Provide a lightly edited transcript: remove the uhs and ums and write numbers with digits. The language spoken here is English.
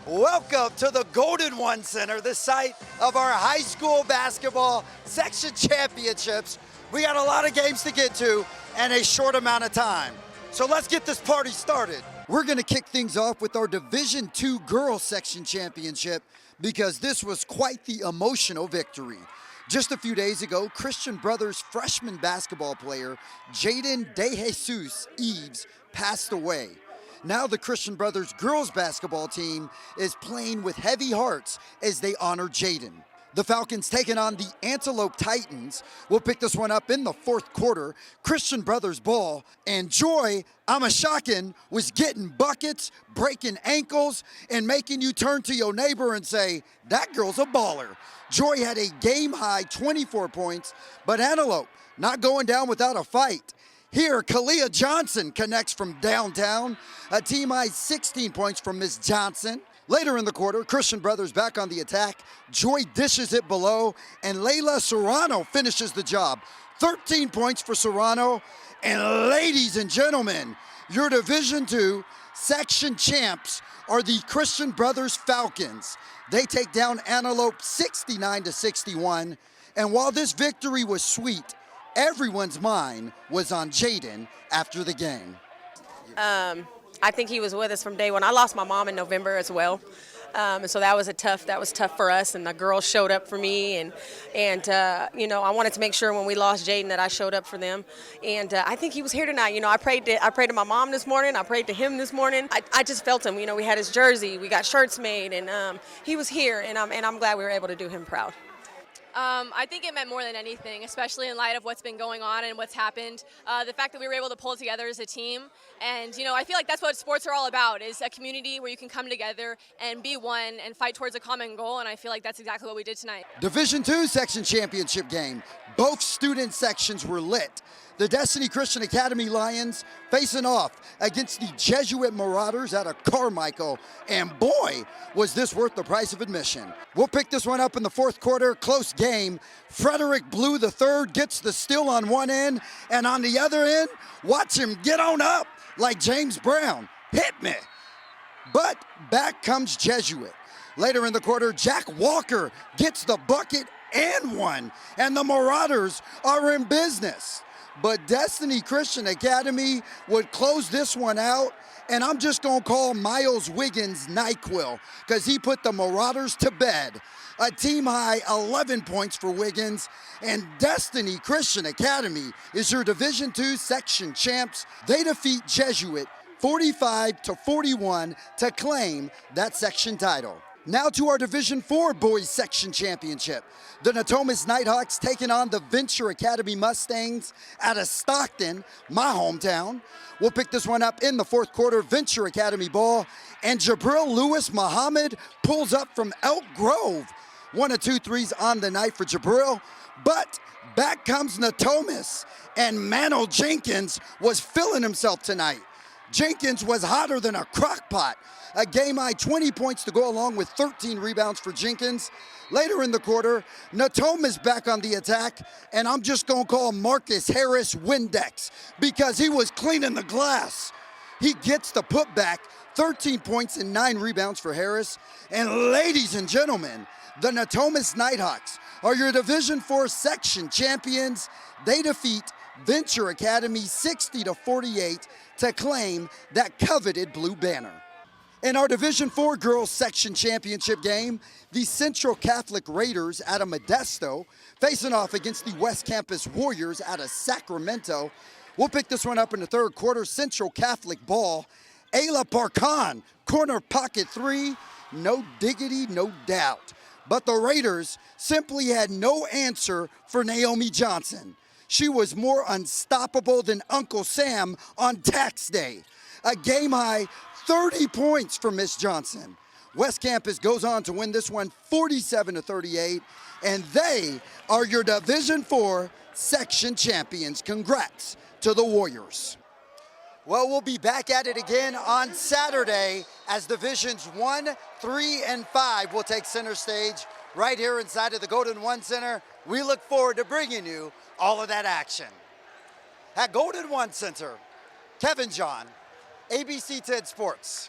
Welcome to the Golden One Center, the site of our high school basketball section championships. We got a lot of games to get to and a short amount of time. So let's get this party started. We're gonna kick things off with our Division II Girls Section Championship because this was quite the emotional victory. Just a few days ago, Christian Brothers freshman basketball player Jaden DeJesus Eves passed away. Now the Christian Brothers girls basketball team is playing with heavy hearts as they honor Jaden. The Falcons taking on the Antelope Titans. We'll pick this one up in the fourth quarter. Christian Brothers ball, and Joy Amashakin was getting buckets, breaking ankles, and making you turn to your neighbor and say, that girl's a baller. Joy had a game-high 24 points, but Antelope not going down without a fight. Here, Kalia Johnson connects from downtown. A team-high 16 points from Miss Johnson. Later in the quarter, Christian Brothers back on the attack. Joy dishes it below, and Layla Serrano finishes the job. 13 points for Serrano. And ladies and gentlemen, your Division II section champs are the Christian Brothers Falcons. They take down Antelope 69-61. And while this victory was sweet, everyone's mind was on Jaden after the game. I think he was with us from day one. I lost my mom in November as well, and so that was tough for us. And the girls showed up for me, and I wanted to make sure when we lost Jaden that I showed up for them. And I think he was here tonight. I prayed to my mom this morning. I prayed to him this morning. I just felt him. We had his jersey, we got shirts made, and he was here, and I'm glad we were able to do him proud. I think it meant more than anything, especially in light of what's been going on and what's happened. The fact that we were able to pull together as a team. And, I feel like that's what sports are all about, is a community where you can come together and be one and fight towards a common goal. And I feel like that's exactly what we did tonight. Division II section championship game. Both student sections were lit. The Destiny Christian Academy Lions facing off against the Jesuit Marauders out of Carmichael. And boy, was this worth the price of admission. We'll pick this one up in the fourth quarter. Close game. Frederick Blue III gets the steal on one end, and on the other end, watch him get on up like James Brown. Hit me. But back comes Jesuit. Later in the quarter, Jack Walker gets the bucket and one, and the Marauders are in business. But Destiny Christian Academy would close this one out, and I'm just going to call Miles Wiggins NyQuil because he put the Marauders to bed. A team-high 11 points for Wiggins, and Destiny Christian Academy is your Division II section champs. They defeat Jesuit 45-41 to claim that section title. Now to our Division IV Boys Section Championship. The Natomas Nighthawks taking on the Venture Academy Mustangs out of Stockton, my hometown. We'll pick this one up in the fourth quarter. Venture Academy ball, and Jabril Lewis Muhammad pulls up from Elk Grove. 1 of 2 threes on the night for Jabril, but back comes Natomas, and Mano Jenkins was feeling himself tonight. Jenkins was hotter than a crock pot. A game-high 20 points to go along with 13 rebounds for Jenkins. Later in the quarter, Natomas back on the attack, and I'm just going to call Marcus Harris Windex because he was cleaning the glass. He gets the putback, 13 points and 9 rebounds for Harris. And ladies and gentlemen, the Natomas Nighthawks are your Division IV section champions. They defeat Venture Academy 60-48 to claim that coveted blue banner. In our Division IV Girls Section Championship game, the Central Catholic Raiders out of Modesto facing off against the West Campus Warriors out of Sacramento. We'll pick this one up in the third quarter. Central Catholic ball. Ayla Parkan, corner pocket three. No diggity, no doubt. But the Raiders simply had no answer for Naomi Johnson. She was more unstoppable than Uncle Sam on tax day. A game-high 30 points for Miss Johnson. West Campus goes on to win this one 47-38, and they are your Division IV section champions. Congrats to the Warriors. Well, we'll be back at it again on Saturday as Divisions 1, 3, and 5 will take center stage right here inside of the Golden One Center. We look forward to bringing you all of that action. At Golden One Center, Kevin John, ABC 10 Sports.